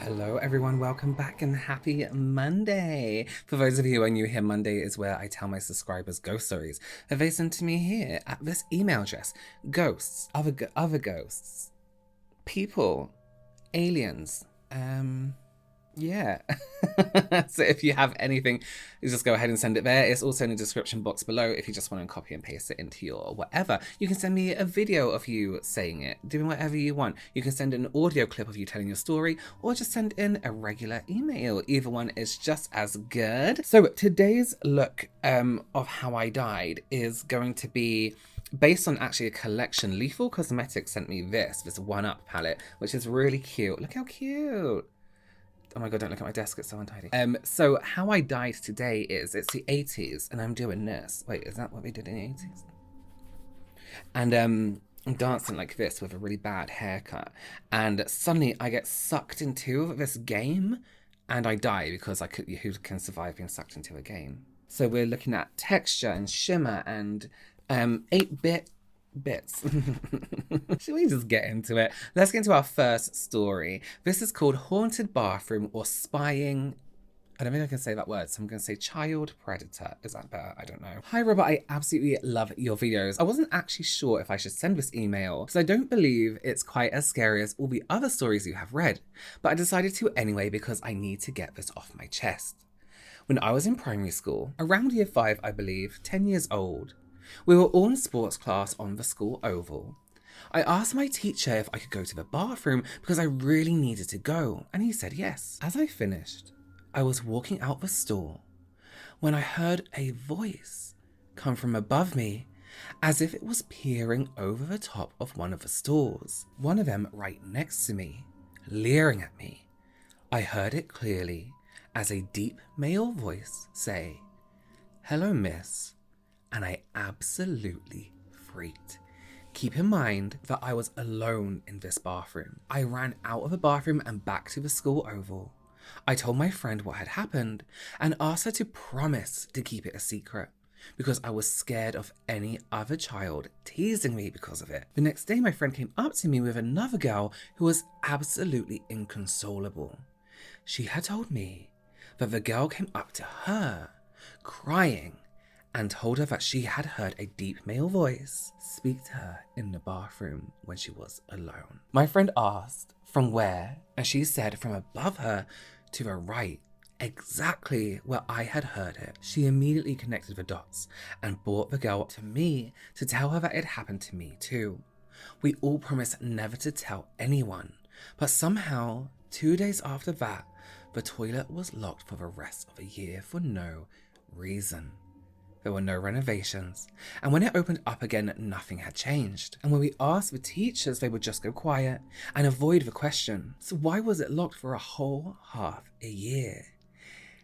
Hello everyone, welcome back and happy Monday. For those of you who are new here, Monday is where I tell my subscribers ghost stories that they send to me here at this email address. Ghosts, other ghosts, people, aliens, yeah. So if you have anything, you just go ahead and send it there. It's also in the description box below if you just want to copy and paste it into your whatever. You can send me a video of you saying it, doing whatever you want. You can send an audio clip of you telling your story, or just send in a regular email. Either one is just as good. So today's look of how I died is going to be based on actually a collection. Lethal Cosmetic sent me this 1-Up palette, which is really cute. Look how cute. Oh my god, don't look at my desk, it's so untidy. So how I died today is, it's the 80s and I'm doing this. Wait, is that what they did in the 80s? And I'm dancing like this with a really bad haircut. And suddenly I get sucked into this game and I die because who can survive being sucked into a game? So we're looking at texture and shimmer and 8-bit bits. Should we just get into it? Let's get into our first story. This is called Haunted Bathroom or Spying. I don't think I can say that word, so I'm going to say child predator. Is that better? I don't know. Hi Robert, I absolutely love your videos. I wasn't actually sure if I should send this email because I don't believe it's quite as scary as all the other stories you have read, but I decided to anyway because I need to get this off my chest. When I was in primary school, around year 5 I believe, 10 years old, we were all in sports class on the school oval. I asked my teacher if I could go to the bathroom because I really needed to go, and he said yes. As I finished, I was walking out the store when I heard a voice come from above me as if it was peering over the top of one of the stores, one of them right next to me, leering at me. I heard it clearly as a deep male voice say, "Hello, miss," and I absolutely freaked. Keep in mind that I was alone in this bathroom. I ran out of the bathroom and back to the school oval. I told my friend what had happened and asked her to promise to keep it a secret because I was scared of any other child teasing me because of it. The next day, my friend came up to me with another girl who was absolutely inconsolable. She had told me that the girl came up to her, crying, and told her that she had heard a deep male voice speak to her in the bathroom when she was alone. My friend asked from where, and she said from above her to the right, exactly where I had heard it. She immediately connected the dots and brought the girl to me to tell her that it happened to me too. We all promised never to tell anyone, but somehow 2 days after that, the toilet was locked for the rest of the year for no reason. There were no renovations, and when it opened up again, nothing had changed. And when we asked the teachers, they would just go quiet and avoid the question. So why was it locked for a whole half a year?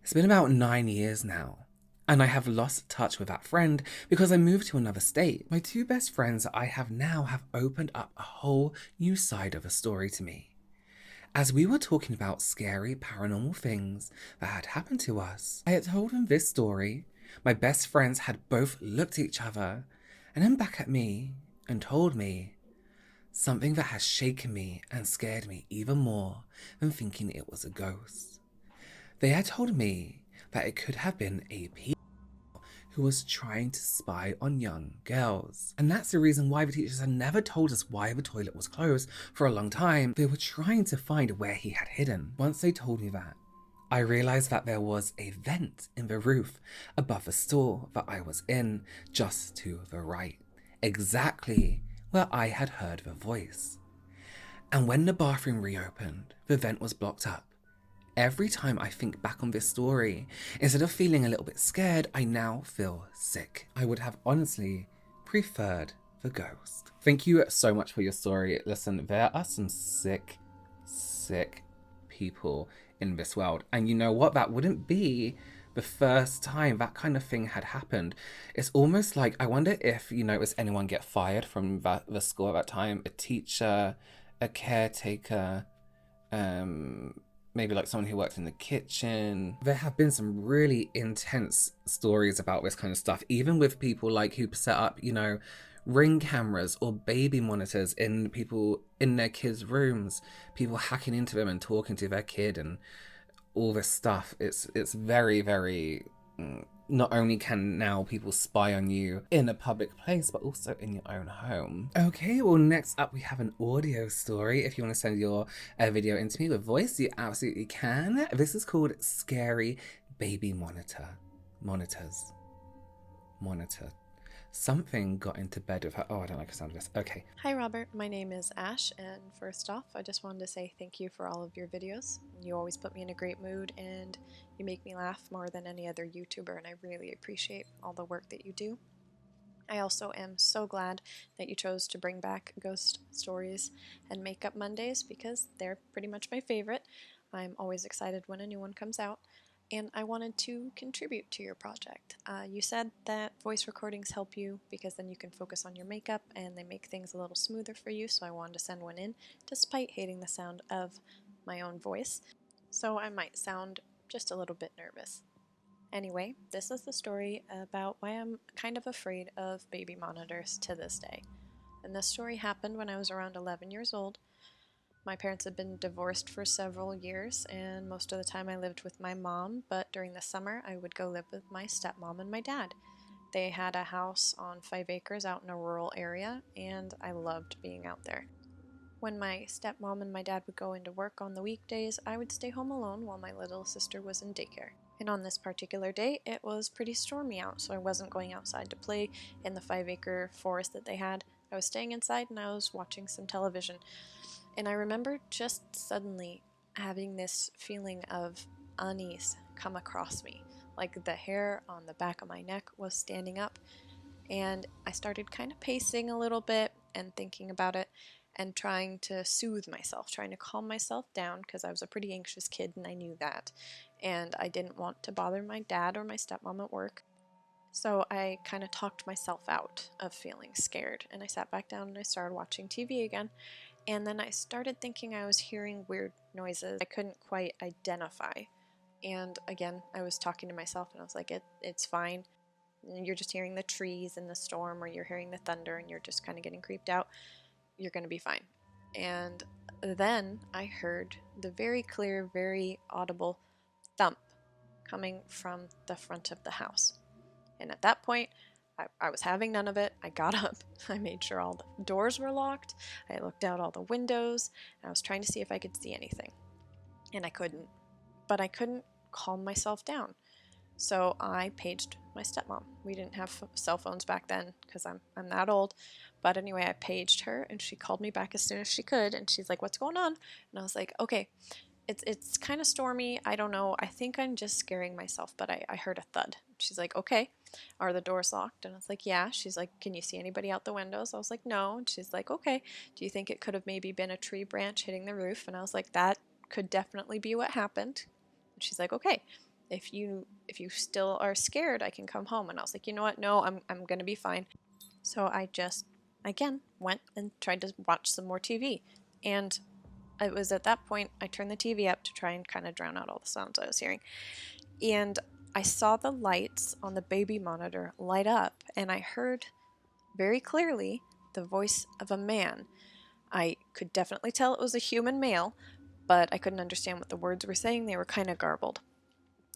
It's been about 9 years now, and I have lost touch with that friend because I moved to another state. My 2 best friends that I have now have opened up a whole new side of a story to me. As we were talking about scary paranormal things that had happened to us, I had told them this story. My best friends had both looked at each other and then back at me and told me something that has shaken me and scared me even more than thinking it was a ghost. They had told me that it could have been a pedophile who was trying to spy on young girls. And that's the reason why the teachers had never told us why the toilet was closed for a long time. They were trying to find where he had hidden. Once they told me that, I realized that there was a vent in the roof above the store that I was in, just to the right, exactly where I had heard the voice. And when the bathroom reopened, the vent was blocked up. Every time I think back on this story, instead of feeling a little bit scared, I now feel sick. I would have honestly preferred the ghost. Thank you so much for your story. Listen, there are some sick people in this world. And you know what? That wouldn't be the first time that kind of thing had happened. It's almost like, I wonder if you notice anyone get fired from the school at that time. A teacher, a caretaker, maybe like someone who worked in the kitchen. There have been some really intense stories about this kind of stuff, even with people like who set up, Ring cameras or baby monitors in people in their kids' rooms, people hacking into them and talking to their kid and all this stuff. It's very, very not only can now people spy on you in a public place, but also in your own home. Okay, well, next up we have an audio story. If you want to send your video in to me with voice, you absolutely can. This is called Scary Baby Monitor. Monitor. Something got into bed with her. Oh, I don't like the sound of this. Okay. Hi Robert, my name is Ash, and first off, I just wanted to say thank you for all of your videos. You always put me in a great mood, and you make me laugh more than any other YouTuber, and I really appreciate all the work that you do. I also am so glad that you chose to bring back ghost stories and makeup Mondays because they're pretty much my favorite. I'm always excited when a new one comes out, and I wanted to contribute to your project. You said that voice recordings help you because then you can focus on your makeup and they make things a little smoother for you, so I wanted to send one in despite hating the sound of my own voice, so I might sound just a little bit nervous. Anyway, this is the story about why I'm kind of afraid of baby monitors to this day. And this story happened when I was around 11 years old. My parents had been divorced for several years, and most of the time I lived with my mom, but during the summer I would go live with my stepmom and my dad. They had a house on 5 acres out in a rural area, and I loved being out there. When my stepmom and my dad would go into work on the weekdays, I would stay home alone while my little sister was in daycare. And on this particular day, it was pretty stormy out, so I wasn't going outside to play in the 5-acre forest that they had. I was staying inside and I was watching some television. And I remember just suddenly having this feeling of unease come across me. Like the hair on the back of my neck was standing up, and I started kind of pacing a little bit and thinking about it and trying to soothe myself, trying to calm myself down because I was a pretty anxious kid and I knew that. And I didn't want to bother my dad or my stepmom at work. So I kind of talked myself out of feeling scared, and I sat back down and I started watching TV again. And then I started thinking I was hearing weird noises I couldn't quite identify. And again, I was talking to myself and I was like, it's fine. You're just hearing the trees in the storm, or you're hearing the thunder and you're just kind of getting creeped out. You're going to be fine. And then I heard the very clear, very audible thump coming from the front of the house. And at that point, I was having none of it. I got up, I made sure all the doors were locked, I looked out all the windows, and I was trying to see if I could see anything. And I couldn't. But I couldn't calm myself down. So I paged my stepmom. We didn't have cell phones back then because I'm that old. But anyway, I paged her and she called me back as soon as she could. And she's like, "What's going on?" And I was like, "Okay, it's kind of stormy. I don't know. I think I'm just scaring myself, but I heard a thud." She's like, "Okay, are the doors locked?" And I was like, "Yeah." She's like, "Can you see anybody out the windows?" I was like, "No." And she's like, "Okay, do you think it could have maybe been a tree branch hitting the roof?" And I was like, "That could definitely be what happened." And she's like, "Okay, if you still are scared, I can come home." And I was like, "You know what? No, I'm gonna be fine." So I just again went and tried to watch some more TV. And it was at that point I turned the TV up to try and kind of drown out all the sounds I was hearing. And I saw the lights on the baby monitor light up, and I heard very clearly the voice of a man. I could definitely tell it was a human male, but I couldn't understand what the words were saying. They were kind of garbled.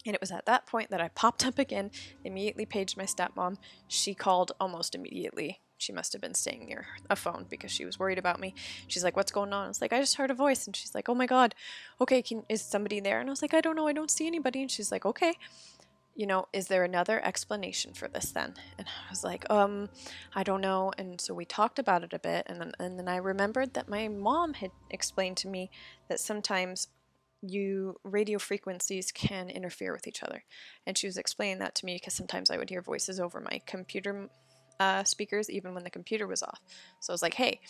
And it was at that point that I popped up again, immediately paged my stepmom. She called almost immediately. She must have been staying near a phone because she was worried about me. She's like, "What's going on?" I was like, "I just heard a voice." And she's like, "Oh my God, okay, is somebody there?" And I was like, "I don't know, I don't see anybody." And she's like, "Okay, is there another explanation for this then?" And I was like, I don't know. And so we talked about it a bit, and then I remembered that my mom had explained to me that sometimes radio frequencies can interfere with each other. And she was explaining that to me because sometimes I would hear voices over my computer speakers even when the computer was off. So I was like, "Hey,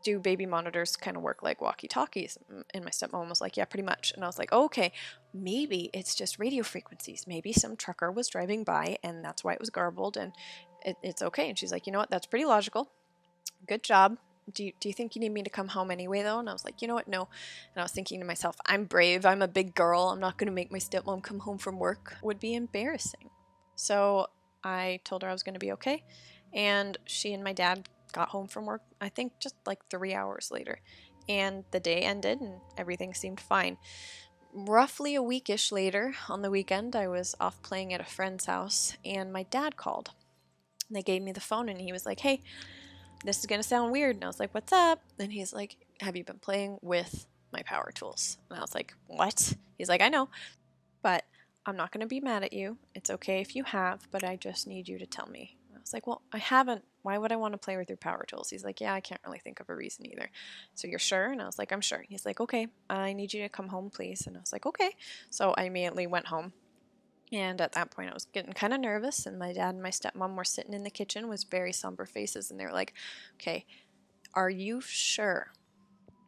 do baby monitors kind of work like walkie-talkies?" And my stepmom was like, "Yeah, pretty much." And I was like, "Oh, okay, maybe it's just radio frequencies. Maybe some trucker was driving by and that's why it was garbled, and it's okay." And she's like, "You know what, that's pretty logical. Good job. Do you think you need me to come home anyway, though?" And I was like, "You know what, no." And I was thinking to myself, I'm brave, I'm a big girl, I'm not going to make my stepmom come home from work. It would be embarrassing. So I told her I was going to be okay, And she and my dad got home from work, I think just like 3 hours later. And the day ended and everything seemed fine. Roughly a weekish later, on the weekend, I was off playing at a friend's house and my dad called. They gave me the phone and he was like, "Hey, this is going to sound weird." And I was like, "What's up?" And he's like, "Have you been playing with my power tools?" And I was like, "What?" He's like, "I know, but I'm not going to be mad at you. It's okay if you have, but I just need you to tell me." And I was like, "Well, I haven't. Why would I want to play with your power tools?" He's like, "Yeah, I can't really think of a reason either." "So you're sure?" And I was like, "I'm sure." He's like, "Okay, I need you to come home, please." And I was like, "Okay." So I immediately went home. And at that point, I was getting kind of nervous, and my dad and my stepmom were sitting in the kitchen with very somber faces, and they were like, "Okay, are you sure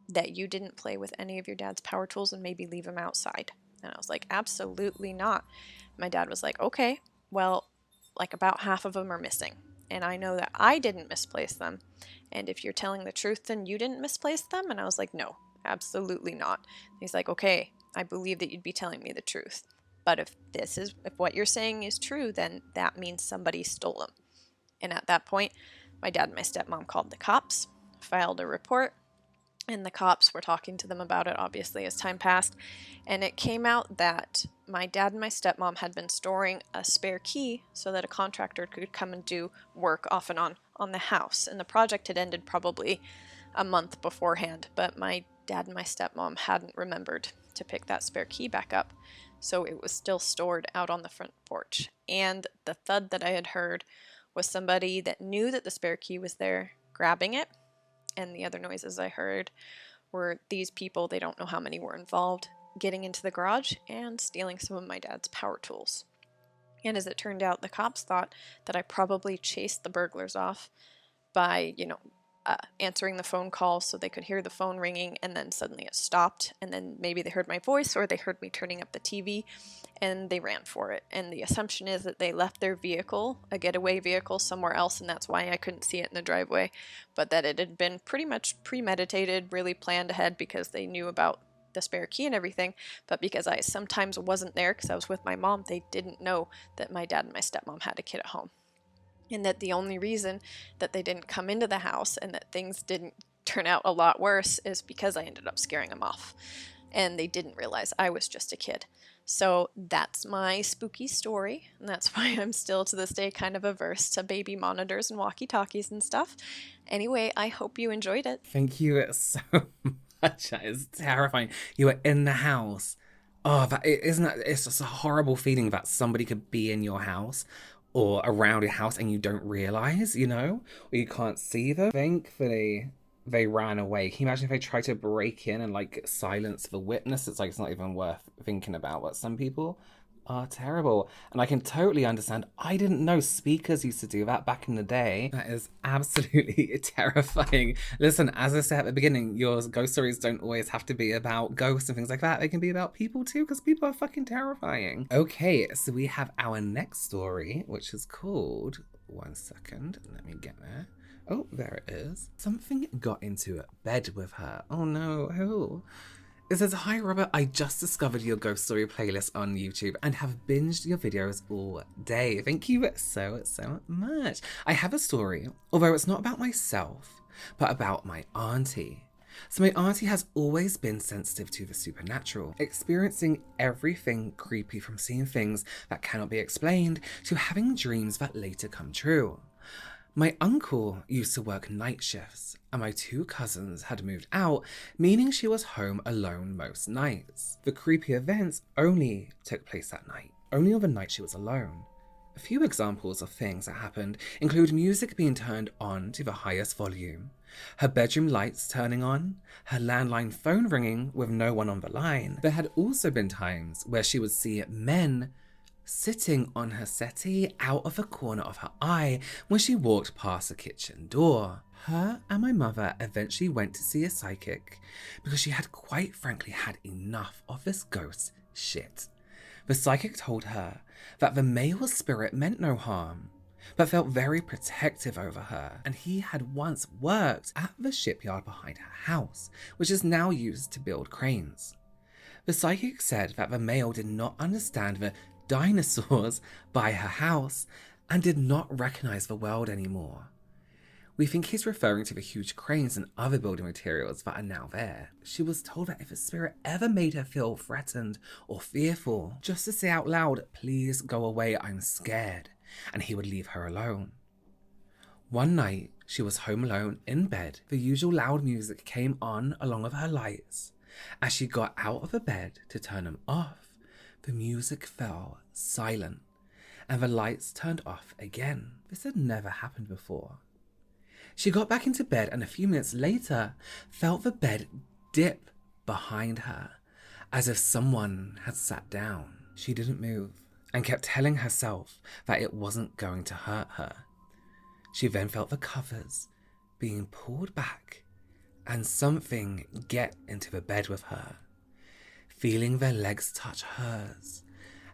that you didn't play with any of your dad's power tools and maybe leave them outside?" And I was like, "Absolutely not." My dad was like, "Okay, well, like about half of them are missing. And I know that I didn't misplace them. And if you're telling the truth, then you didn't misplace them." And I was like, "No, absolutely not." And he's like, "Okay, I believe that you'd be telling me the truth. But if what you're saying is true, then that means somebody stole them." And at that point, my dad and my stepmom called the cops, filed a report, and the cops were talking to them about it, obviously, as time passed. And it came out that my dad and my stepmom had been storing a spare key so that a contractor could come and do work off and on the house. And the project had ended probably a month beforehand, but my dad and my stepmom hadn't remembered to pick that spare key back up. So it was still stored out on the front porch. And the thud that I had heard was somebody that knew that the spare key was there grabbing it. And the other noises I heard were these people, they don't know how many were involved, getting into the garage and stealing some of my dad's power tools. And as it turned out, the cops thought that I probably chased the burglars off by, answering the phone call so they could hear the phone ringing, and then suddenly it stopped, and then maybe they heard my voice or they heard me turning up the TV, and they ran for it. And the assumption is that they left their vehicle, a getaway vehicle, somewhere else, and that's why I couldn't see it in the driveway, but that it had been pretty much premeditated, really planned ahead, because they knew about the spare key and everything. But because I sometimes wasn't there because I was with my mom, they didn't know that my dad and my stepmom had a kid at home, and that the only reason that they didn't come into the house and that things didn't turn out a lot worse is because I ended up scaring them off, and they didn't realize I was just a kid. So that's my spooky story, and that's why I'm still to this day kind of averse to baby monitors and walkie-talkies and stuff. Anyway, I hope you enjoyed it. Thank you so much. That is terrifying. You were in the house. Oh, that isn't that, it's just a horrible feeling that somebody could be in your house or around your house and you don't realize, or you can't see them. Thankfully, they ran away. Can you imagine if they tried to break in and like silence the witness? It's like it's not even worth thinking about. What some people are terrible. And I can totally understand. I didn't know speakers used to do that back in the day. That is absolutely terrifying. Listen, as I said at the beginning, your ghost stories don't always have to be about ghosts and things like that. They can be about people too, because people are fucking terrifying. Okay, so we have our next story, which is called... One second, let me get there. Oh, there it is. Something got into bed with her. Oh no, who? It says, "Hi Robert, I just discovered your ghost story playlist on YouTube and have binged your videos all day. Thank you so much. I have a story, although it's not about myself, but about my auntie. So my auntie has always been sensitive to the supernatural, experiencing everything creepy from seeing things that cannot be explained to having dreams that later come true. My uncle used to work night shifts, and my two cousins had moved out, meaning she was home alone most nights. The creepy events only took place that night, only on the night she was alone. A few examples of things that happened include music being turned on to the highest volume, her bedroom lights turning on, her landline phone ringing with no one on the line. There had also been times where she would see men sitting on her settee out of the corner of her eye when she walked past the kitchen door. Her and my mother eventually went to see a psychic because she had quite frankly had enough of this ghost shit. The psychic told her that the male spirit meant no harm, but felt very protective over her, and he had once worked at the shipyard behind her house, which is now used to build cranes. The psychic said that the male did not understand the dinosaurs by her house, and did not recognize the world anymore. We think he's referring to the huge cranes and other building materials that are now there. She was told that if a spirit ever made her feel threatened or fearful, just to say out loud, "Please go away, I'm scared," and he would leave her alone. One night, she was home alone in bed. The usual loud music came on along with her lights. As she got out of the bed to turn them off, the music fell silent and the lights turned off again. This had never happened before. She got back into bed and a few minutes later felt the bed dip behind her as if someone had sat down. She didn't move and kept telling herself that it wasn't going to hurt her. She then felt the covers being pulled back and something get into the bed with her, feeling their legs touch hers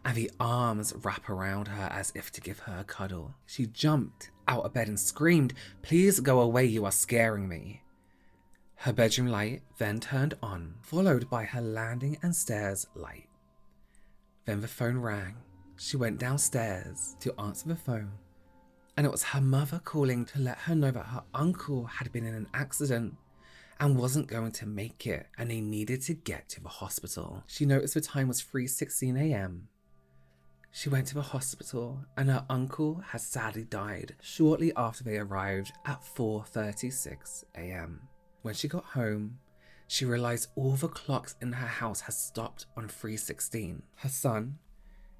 and the arms wrap around her as if to give her a cuddle. She jumped out of bed and screamed, "Please go away, you are scaring me." Her bedroom light then turned on, followed by her landing and stairs light. Then the phone rang. She went downstairs to answer the phone, and it was her mother calling to let her know that her uncle had been in an accident and wasn't going to make it, and they needed to get to the hospital. She noticed the time was 3:16 a.m. She went to the hospital and her uncle had sadly died shortly after they arrived at 4:36 a.m. When she got home, she realized all the clocks in her house had stopped on 3:16. Her son,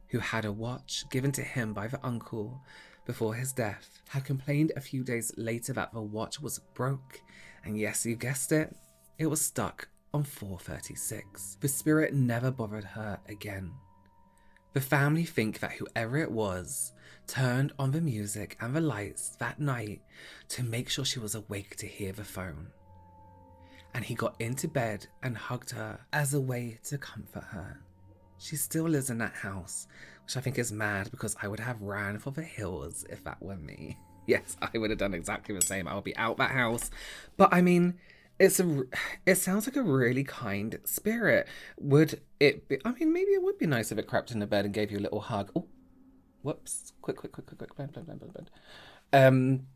who had a watch given to him by the uncle before his death, had complained a few days later that the watch was broke, and yes, you guessed it, it was stuck on 4:36. The spirit never bothered her again. The family think that whoever it was turned on the music and the lights that night to make sure she was awake to hear the phone. And he got into bed and hugged her as a way to comfort her. She still lives in that house, which I think is mad because I would have ran for the hills if that were me. Yes, I would have done exactly the same. I would be out that house. But I mean, it sounds like a really kind spirit. Would it be, I mean, maybe it would be nice if it crept in the bed and gave you a little hug. Oh, whoops. Quick. Blend.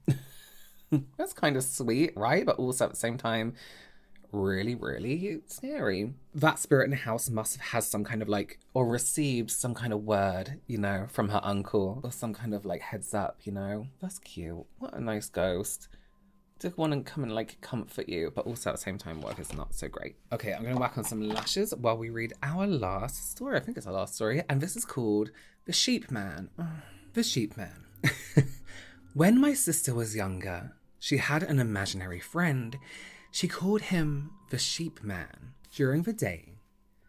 That's kind of sweet, right? But also at the same time, really, really scary. That spirit in the house must have had some kind of like, or received some kind of word, you know, from her uncle, or some kind of like heads up, you know. That's cute. What a nice ghost. To want to come and like comfort you, but also at the same time, what if it's not so great? Okay, I'm going to whack on some lashes while we read our last story. I think it's our last story, and this is called The Sheep Man. The Sheep Man. When my sister was younger, she had an imaginary friend. She called him the Sheep Man. During the day,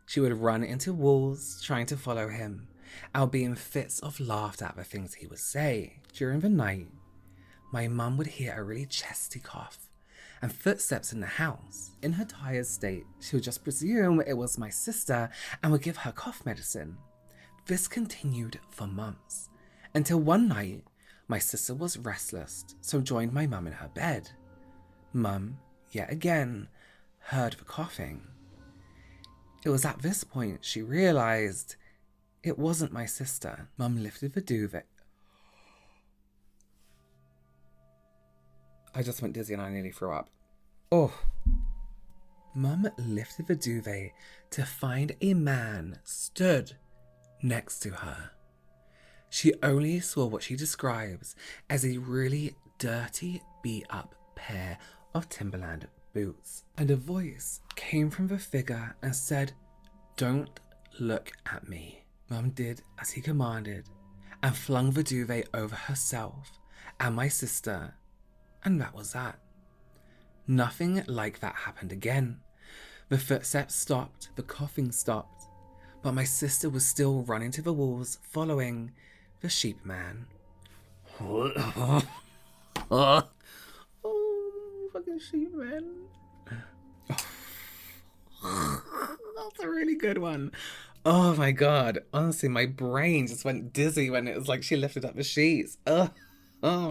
she would run into walls trying to follow him. I'll be in fits of laughter at the things he would say. During the night, my mum would hear a really chesty cough and footsteps in the house. In her tired state, she would just presume it was my sister and would give her cough medicine. This continued for months, until one night, my sister was restless, so joined my mum in her bed. Mum, yet again, heard the coughing. It was at this point she realised it wasn't my sister. Mum lifted the duvet. I just went dizzy and I nearly threw up. Oh. Mum lifted the duvet to find a man stood next to her. She only saw what she describes as a really dirty, beat-up pair of Timberland boots. And a voice came from the figure and said, "Don't look at me." Mum did as he commanded and flung the duvet over herself and my sister. And that was that. Nothing like that happened again. The footsteps stopped, the coughing stopped, but my sister was still running to the walls, following the Sheep Man. Oh, fucking Sheep Man. That's a really good one. Oh my god. Honestly, my brain just went dizzy when it was like she lifted up the sheets. Oh,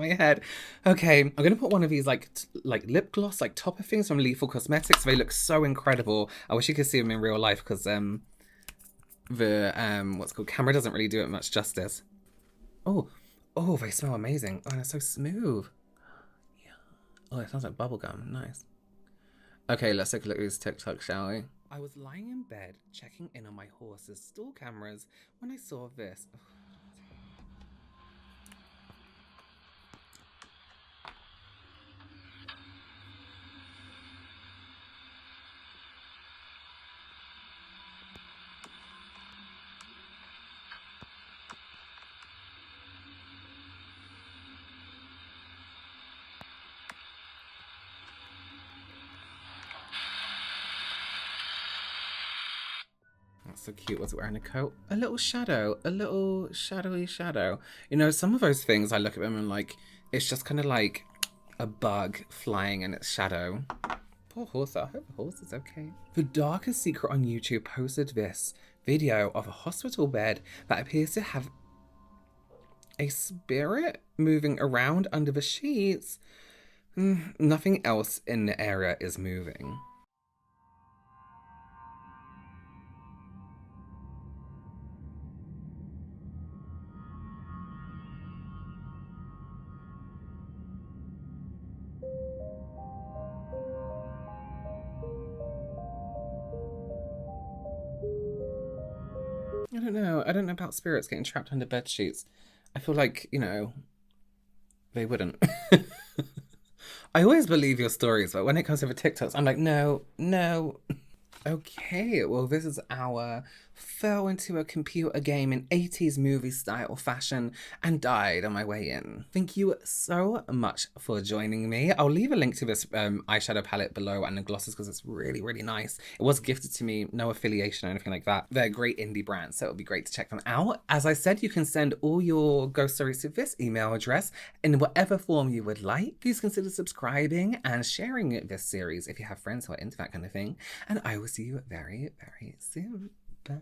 my head. Okay, I'm going to put one of these like lip gloss, like topper things from Lethal Cosmetics. They look so incredible. I wish you could see them in real life because the what's called camera doesn't really do it much justice. Oh, Oh, they smell amazing. Oh, and it's so smooth. Yeah. Oh, it sounds like bubblegum. Nice. Okay, let's take a look at this TikTok, shall we? I was lying in bed checking in on my horse's stall cameras when I saw this. That's so cute. Was it wearing a coat? A little shadow, a little shadowy shadow. You know, some of those things I look at them and like, it's just kind of like a bug flying in its shadow. Poor horse. I hope the horse is okay. The Darkest Secret on YouTube posted this video of a hospital bed that appears to have a spirit moving around under the sheets. Nothing else in the area is moving. I don't know. I don't know about spirits getting trapped under bed sheets. I feel like, you know, they wouldn't. I always believe your stories, but when it comes to the TikToks, I'm like, no, no. Okay, well, this is our fell into a computer game in 80s movie style fashion and died on my way in. Thank you so much for joining me. I'll leave a link to this eyeshadow palette below and the glosses because it's really, really nice. It was gifted to me, no affiliation or anything like that. They're great indie brands, so it would be great to check them out. As I said, you can send all your ghost stories to this email address in whatever form you would like. Please consider subscribing and sharing this series if you have friends who are into that kind of thing. And I will see you very, very soon. Bye.